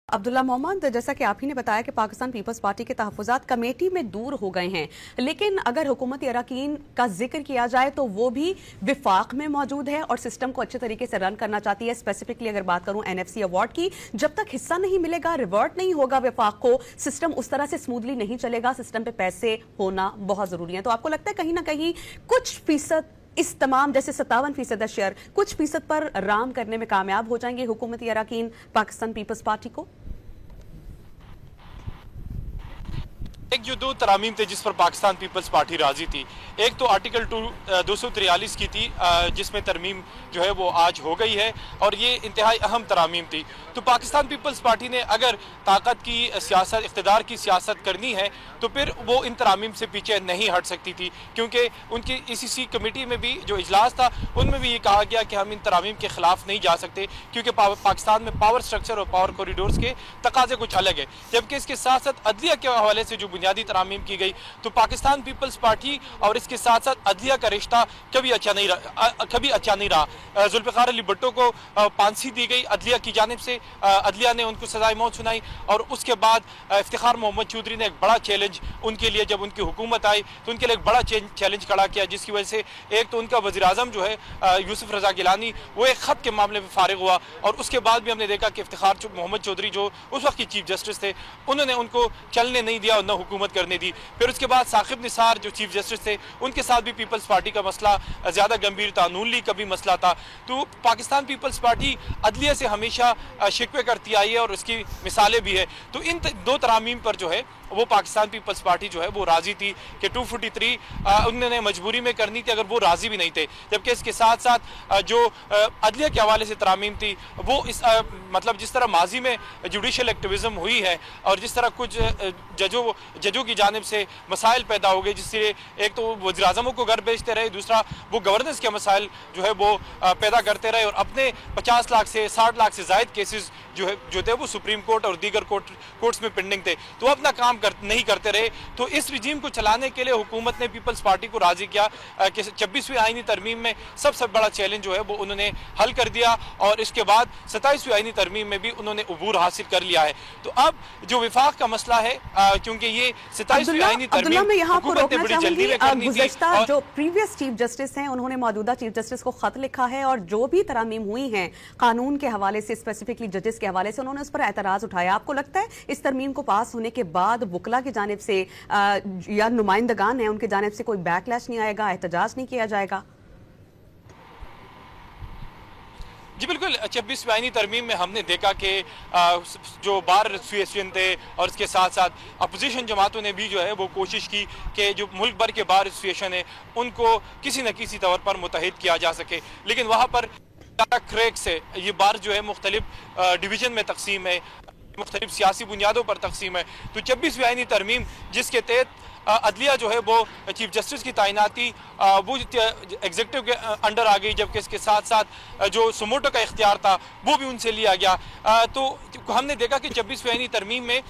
अब्दुल्ला मोहम्मद, जैसा कि आप ही ने बताया कि पाकिस्तान पीपल्स पार्टी के तहफ़्फ़ुज़ात कमेटी में दूर हो गए हैं, लेकिन अगर हुकूमती अरकान का जिक्र किया जाए तो वो भी विफाक में मौजूद है और सिस्टम को अच्छे तरीके से रन करना चाहती है। स्पेसिफिकली अगर बात करूं NFC अवार्ड की, जब तक हिस्सा नहीं मिलेगा, रिवर्ट नहीं होगा विफाक को, सिस्टम उस तरह से स्मूथली नहीं चलेगा। सिस्टम पे पैसे होना बहुत जरूरी है। तो आपको लगता है कहीं ना कहीं कुछ फीसद इस तमाम, जैसे 57% शेयर, कुछ फीसद पर राम करने में कामयाब हो जाएंगे हुकूमती अरकान पाकिस्तान पीपल्स पार्टी को? एक जो दो तरामीम थे जिस पर पाकिस्तान पीपल्स पार्टी राजी थी, एक तो आर्टिकल 243 की थी जिसमें तरमीम जो है वो आज हो गई है और ये इंतहाई अहम तरामीम थी। तो पाकिस्तान पीपल्स पार्टी ने अगर ताकत की सियासत, इख्तिदार की सियासत करनी है तो फिर वो इन तरामीम से पीछे नहीं हट सकती थी, क्योंकि उनकी इसी कमेटी में भी जो इजलास था उनमें भी ये कहा गया कि हम इन तरामीम के खिलाफ नहीं जा सकते, क्योंकि पाकिस्तान में पावर स्ट्रक्चर और पावर कॉरिडोर्स के तकाजे कुछ अलग है। जबकि इसके साथ साथ अदलिया के हवाले से जो बुनियादी तरामीम की गई, तो पाकिस्तान पीपल्स पार्टी और इसके साथ साथ अदलिया का रिश्ता कभी अच्छा नहीं रहा। जुल्फ़िकार अली भुट्टो को फांसी दी गई अदलिया की जानिब से, अदलिया ने उनको सजाए मौत सुनाई और उसके बाद इफ्तिखार मोहम्मद चौधरी ने एक बड़ा चैलेंज उनके लिए, जब उनकी हुकूमत आई तो उनके लिए एक बड़ा चैलेंज खड़ा किया, जिसकी वजह से एक तो उनका वज़ीर आज़म जो है यूसुफ रज़ा गिलानी वो एक ख़त के मामले में फारिग हुआ और उसके बाद भी हमने देखा कि इफ्तिखार मोहम्मद चौधरी जो उस वक्त की चीफ जस्टिस थे उन्होंने उनको चलने नहीं दिया और न हुकूमत करने दी। फिर उसके बाद साकिब निसार जो चीफ जस्टिस थे उनके साथ भी पीपल्स पार्टी का मसला ज़्यादा गंभीर था, नून लीग का भी मसला था। तो पाकिस्तान पीपल्स पार्टी अदलिया से हमेशा शिकवे करती आई है और उसकी मिसालें भी है। तो इन दो तरामीम पर जो है वो पाकिस्तान पीपल्स पार्टी जो है वो राजी थी कि 243 उन्होंने मजबूरी में करनी थी अगर वो राजी भी नहीं थे। जबकि इसके साथ साथ जो अदलिया के हवाले से तरामीम थी वो इस मतलब जिस तरह माजी में जुडिशल एक्टिविज्म हुई है और जिस तरह कुछ जजों की जानिब से मसाइल पैदा हो गए, जिससे एक तो वज़ीर आज़मों को घर भेजते रहे, दूसरा वो गवर्नेंस के मसाइल जो है वो पैदा करते रहे और अपने 50 लाख से 60 लाख से ज़ायद केसेस जो थे वो सुप्रीम कोर्ट और दीगर कोर्ट्स में पेंडिंग थे, तो अपना काम नहीं करते रहे। तो इस रिजीम को चलाने के लिए हुकूमत ने पीपल्स पार्टी को राजी किया कि 26वीं आईनी तरमीम में सबसे बड़ा चैलेंज जो है वो उन्होंने हल कर दिया और इसके बाद 27वीं आईनी तरमीम में भी उन्होंने उबूर हासिल कर लिया है। तो अब जो विफाक का मसला है, क्योंकि ये 27वीं आईनी तरमीम हुकूमत ने बड़ी जल्दी में करनी थी। जो प्रीवियस चीफ जस्टिस हैं उन्होंने मौजूदा चीफ जस्टिस को खत लिखा है और जो भी तरामीम हुई हैं कानून के हवाले से, स्पेसिफिकली जजेस के हवाले से, उन्होंने उस पर एतराज उठाया। आपको लगता है इस तरमीम को पास होने के बाद वकला की जानिब से या नुमाइंदगान है उनकी जानिब से कोई बैकलैश नहीं आएगा, एहतजाज नहीं किया जाएगा? जी बिल्कुल, 26वीं आईनी तरमीम में हमने देखा कि जो बार एसोसिएशन थे और इसके साथ साथ अपोजिशन जमातों ने भी जो है वो कोशिश की कि जो मुल्क भर के बार एसोसिएशन है उनको किसी न किसी तौर पर मुत्तहिद किया जा सके, लेकिन वहाँ पर क्रैक से ये बार जो है मुख्तलिफ डिवीजन में तकसीम है, मुख्तलिफ सियासी बुनियादों पर तकसीम है। तो 26वीं आईनी तरमीम जिसके तहत अदलिया जो है वो चीफ जस्टिस की तैनाती वो एग्जीक्यूटिव के अंडर आ गई, जबकि इसके साथ साथ जो सुमोटो का इख्तियार था वो भी उनसे लिया गया। तो हमने देखा कि 26वीं आईनी तरमीम में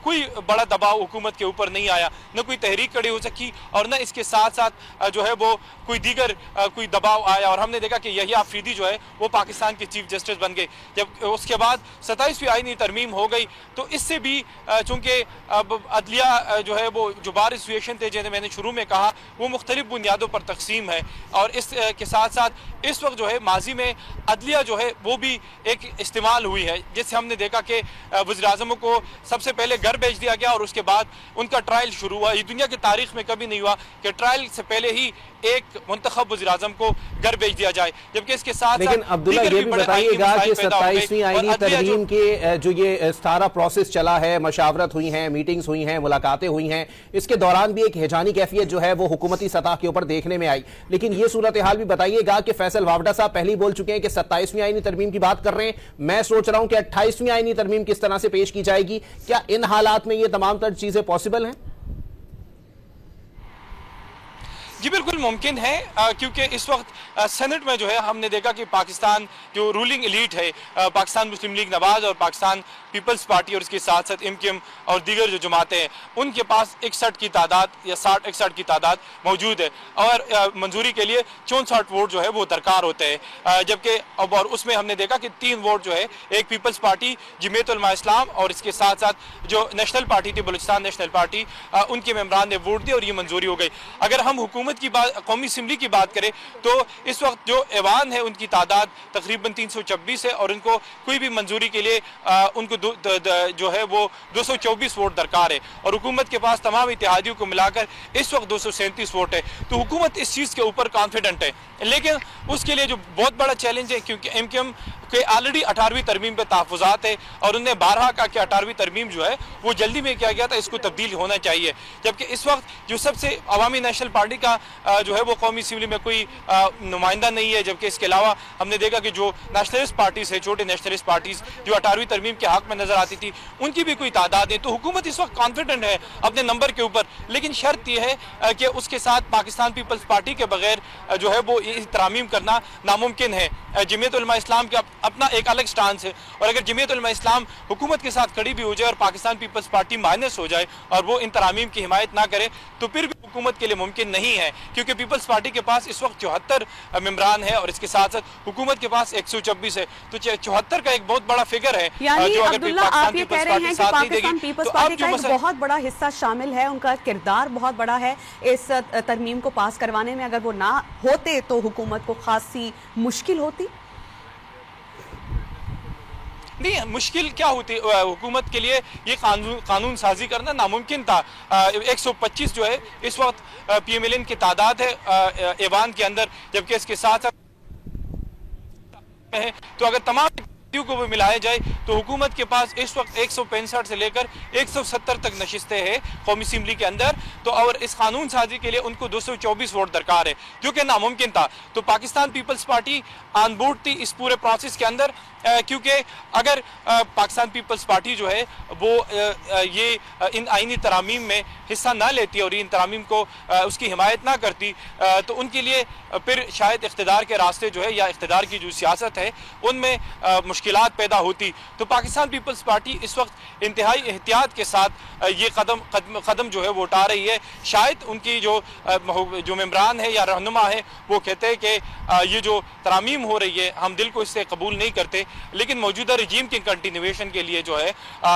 कोई बड़ा दबाव हुकूमत के ऊपर नहीं आया, न कोई तहरीक खड़ी हो सकी और न इसके साथ साथ जो है वो कोई दीगर कोई दबाव आया। और हमने देखा कि यही अफरीदी जो है वो पाकिस्तान के चीफ जस्टिस बन गए। जब उसके बाद 27वीं आईनी तरमीम हो गई तो इससे भी चूँकि अब अदलिया जो है वो जो बार एसोसिएशन थे जैसे मैंने शुरू में कहा वो मुख्तलिफ बुनियादों पर तकसीम है और इसके साथ साथ इस वक्त जो है माजी में अदलिया जो है वो भी एक इस्तेमाल हुई है, जिससे हमने देखा कि वज़ीर आज़मों को सबसे पहले घर भेज दिया गया और उसके बाद उनका ट्रायल शुरू हुआ। ये दुनिया की तारीख में कभी नहीं हुआ कि ट्रायल से पहले ही एक मुंतखब वज़ीर आज़म को घर भेज दिया जाए। जबकि इसके साथ लेकिन अब्दुल्ला ये भी बताइएगा कि 27वीं आईनी तरमीम के जो ये सारा प्रोसेस चला है, मशावरत हुई है, मीटिंग्स हुई हैं, मुलाकातें हुई हैं, इसके दौरान भी एक हैजानी कैफियत जो है वो हुकूमती सतह के ऊपर देखने में आई। लेकिन ये सूरत हाल भी बताइएगा कि फैसल वावडा साहब पहले ही बोल चुके हैं कि 27वीं आईनी तरमीम की बात कर रहे हैं, मैं सोच रहा हूं कि 28वीं आईनी तरमीम किस तरह से पेश की जाएगी, क्या इन हालात में ये तमाम तर चीजें पॉसिबल हैं? जी बिल्कुल मुमकिन है, क्योंकि इस वक्त सेनेट में जो है हमने देखा कि पाकिस्तान जो रूलिंग एलीट है, पाकिस्तान मुस्लिम लीग नवाज और पाकिस्तान पीपल्स पार्टी और इसके साथ साथ एमकेएम और दीगर जो जमातें हैं, उनके पास 61 की तादाद या 60-61 की तादाद मौजूद है और मंजूरी के लिए 64 वोट जो है वो दरकार होते हैं। जबकि अब और उसमें हमने देखा कि 3 वोट जो है, एक पीपल्स पार्टी, जमीयत उलमा इस्लाम और इसके साथ साथ जो नेशनल पार्टी थी, बलूचिस्तान नेशनल पार्टी, उनके मेंबरान ने वोट दिए और ये मंजूरी हो गई। अगर हम हुकूमत की बात, कौमी असम्बली की बात करें तो इस वक्त जो ऐवान है उनकी तादाद तकरीबन 326 है और उनको कोई भी मंजूरी के लिए उनको जो है वो 224 वोट दरकार है और हुकूमत के पास तमाम इत्तेहादियों को मिलाकर इस वक्त 237 वोट है। तो हुकूमत इस चीज़ के ऊपर कॉन्फिडेंट है, लेकिन उसके लिए जो बहुत बड़ा चैलेंज है, क्योंकि एमकेएम के ऑलरेडी 18वीं तरमीम पे तहफ़्फ़ुज़ात है और उन्हें 12 का कि 18वीं तरमीम जो है वो जल्दी में किया गया था, इसको तब्दील होना चाहिए। जबकि इस वक्त जो सबसे अवामी नेशनल पार्टी का जो है वो कौमी असम्बली में कोई नुमाइंदा नहीं है। जबकि इसके अलावा हमने देखा कि जो नेशनलिस्ट पार्टीज़ है, छोटे नेशनलिस्ट पार्टीज़ जो 18वीं तरमीम के हक में नजर आती थी, उनकी भी कोई तादाद नहीं। तो हुकूमत इस वक्त कॉन्फिडेंट है अपने नंबर के ऊपर, लेकिन शर्त यह है कि उसके साथ पाकिस्तान पीपल्स पार्टी के बगैर जो है वो तरामीम करना नामुमकिन है। जमीयत उलमा इस्लाम का अपना एक अलग स्टांस है और अगर जमीयत उलमा इस्लाम हुकूमत के साथ खड़ी भी हो जाए और पाकिस्तान पीपल्स पार्टी माइनस हो जाए और वो इन तरामीम की हिमायत ना करे तो फिर भी हुकूमत के लिए मुमकिन नहीं है, क्योंकि पीपल्स पार्टी के पास इस वक्त 74 मेंबरान है और इसके साथ साथ हुकूमत के पास 126 है। तो 74 का एक बहुत बड़ा फिगर है। यानी अब्दुल्ला, आप ये कह रहे हैं कि पाकिस्तान पीपल्स पार्टी का एक बहुत बड़ा हिस्सा शामिल है, उनका किरदार बहुत बड़ा है इस तरमीम को पास करवाने में। अगर वो ना होते तो हुकूमत को खासी मुश्किल होती। नहीं, मुश्किल क्या होती हुकूमत के लिए, ये कानून साजी करना नामुमकिन था। 125 जो है इस वक्त पीएमएलएन की तादाद है ऐवान के अंदर, जबकि इसके साथ है तो अगर तमाम को भी मिलाया जाए तो हुकूमत के पास इस वक्त 165 से लेकर 170 तक नशिस्तें हैं कौमी असम्बली के अंदर। तो और इस कानून साजी के लिए उनको 224 वोट दरकार है, जो कि नामुमकिन था। तो पाकिस्तान पीपल्स पार्टी ऑन बोर्ड थी इस पूरे प्रोसेस के अंदर, क्योंकि अगर पाकिस्तान पीपल्स पार्टी जो है वो ये इन आईनी तरामीम में हिस्सा ना लेती और इन तरामीम को उसकी हिमायत ना करती तो उनके लिए फिर शायद इख्तिदार के रास्ते जो है या इख्तिदार की जो सियासत है उनमें मुश्किलात पैदा होती। तो पाकिस्तान पीपल्स पार्टी इस वक्त इंतहाई एहतियात के साथ ये कदम जो है वो उठा रही है। शायद उनकी जो मेंबरान है या रहनुमा है वो कहते हैं कि ये जो तरामीम हो रही है हम दिल को इससे कबूल नहीं करते, लेकिन मौजूदा रजीम के कंटिन्यूएशन के लिए जो है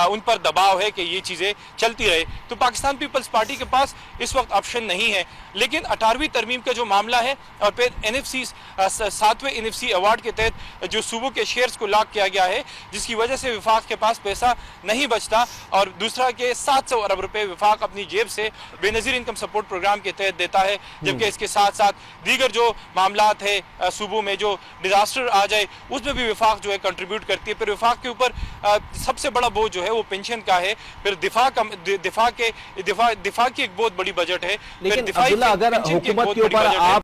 उन पर दबाव है कि ये चीज़ें चलती रहे। तो पाकिस्तान पीपल्स पार्टी के पास इस वक्त ऑप्शन नहीं है। लेकिन 18वीं तरमीम का जो मामला है और फिर NFC 7वें NFC अवार्ड के तहत जो सूबों के शेयर्स को लॉक किया गया है, जिसकी वजह से विफाक के पास पैसा नहीं बचता और दूसरा के 700 अरब रुपए विफाक अपनी जेब से बेनजीर इनकम सपोर्ट प्रोग्राम के तहत देता है। जबकि इसके साथ साथ दीगर जो मामलात है सूबों में जो डिजास्टर आ जाए उसमें भी विफाक जो है कंट्रीब्यूट करती है। फिर विफाक के ऊपर सबसे बड़ा बोझ जो है वो पेंशन का है। फिर दिफा की एक बहुत बड़ी बजट है। लेकिन अब्दुल्ला, अगर हुकूमत के ऊपर आप